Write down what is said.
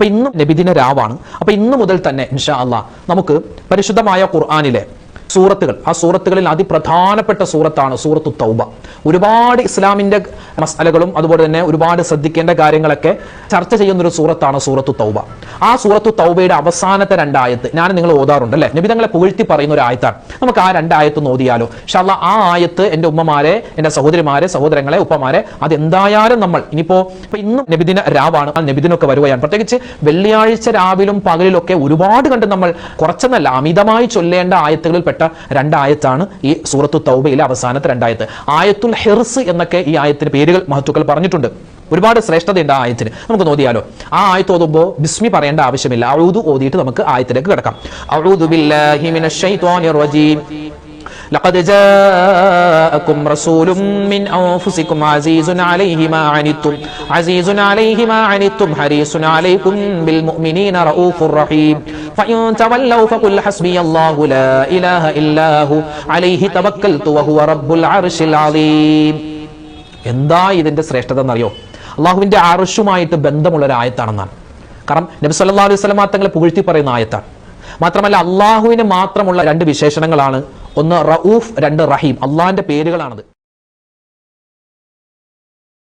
അപ്പൊ ഇന്നും നബിദിന രാവാണ്. അപ്പൊ ഇന്നു മുതൽ തന്നെ ഇൻഷാ അല്ലാഹ് നമുക്ക് പരിശുദ്ധമായ ഖുർആനിലെ സൂറത്തുകൾ, ആ സൂറത്തുകളിൽ അതിപ്രധാനപ്പെട്ട സൂറത്താണ് സൂറത്തു തൗബ. ഒരുപാട് ഇസ്ലാമിന്റെ മസലകളും അതുപോലെ തന്നെ ഒരുപാട് ശ്രദ്ധിക്കേണ്ട കാര്യങ്ങളൊക്കെ ചർച്ച ചെയ്യുന്നൊരു സൂറത്താണ് സൂറത്തു തൗബ. ആ സൂറത്തു തൗബയുടെ അവസാനത്തെ രണ്ടായത്ത് ഞാൻ നിങ്ങൾ ഓതാറുണ്ട് അല്ലെ, നബി തങ്ങളെ പുകഴ്ത്തി പറയുന്ന ഒരു ആയത്താണ്. നമുക്ക് ആ രണ്ടായത്ത് ഓതിയാലോ ഇൻഷാ അല്ലാഹ്. ആ ആയത്ത് എൻ്റെ ഉമ്മമാരെ, എൻ്റെ സഹോദരിമാരെ, സഹോദരങ്ങളെ, ഉപ്പമാരെ, അതെന്തായാലും നമ്മൾ ഇനിയിപ്പോ ഇന്നും നബിദിന രാവാണ്, ആ നബിദിനൊക്കെ വരുകയാണ്. പ്രത്യേകിച്ച് വെള്ളിയാഴ്ച രാവിലും പകലിലൊക്കെ ഒരുപാട് കണ്ട് നമ്മൾ കുറച്ചെന്നല്ല അമിതമായി ചൊല്ലേണ്ട ആയത്തുകളിൽ പെട്ട രണ്ടായത്താണ് ഈ സൂറത്തു തൗബയിലെ അവസാനത്തെ രണ്ടായത്ത്. ആയത്തുൽ ഹിർസ് എന്നൊക്കെ ഈ ആയത്തിന് പേരുകൾ മഹത്തുക്കൾ പറഞ്ഞിട്ടുണ്ട്. ഒരുപാട് ശ്രേഷ്ഠതയുണ്ട് ആ ആയത്തിന്. നമുക്ക് നോക്കിയാലോ. ആ ആയത്ത് ഓതുമ്പോൾ ബിസ്മി പറയേണ്ട ആവശ്യമില്ല. അഊദു ഓതിയിട്ട് നമുക്ക് ആയത്തിലേക്ക് കിടക്കാം. അഊദു ബില്ലാഹി മിനശ് ശൈത്വാനിർ റജീം. لقد جاءكم رسول من أنفسكم عزيز عليه ما عنتم حريص عليكم بالمؤمنين رؤوف رحيم فإن تولوا فقل حسبي الله لا إله إلا هو عليه توكلت وهو رب العرش العظيم. എന്താ ഇതിന്റെ ശ്രേഷ്ഠത എന്നറിയോ? അള്ളാഹുവിന്റെ അർശുമായിട്ട് ബന്ധമുള്ള ഒരു ആയത്താണെന്നാണ്. കാരണം നബി സല്ലല്ലാഹു അലൈഹി വസല്ലം തങ്ങളെ പുകഴ്ത്തി പറയുന്ന ആയത്താണ്. മാത്രമല്ല അള്ളാഹുവിന് മാത്രമുള്ള രണ്ട് വിശേഷണങ്ങളാണ്. ഒന്ന് റഊഫ്, രണ്ട് റഹീം. അള്ളാഹിന്റെ പേരുകളാണത്.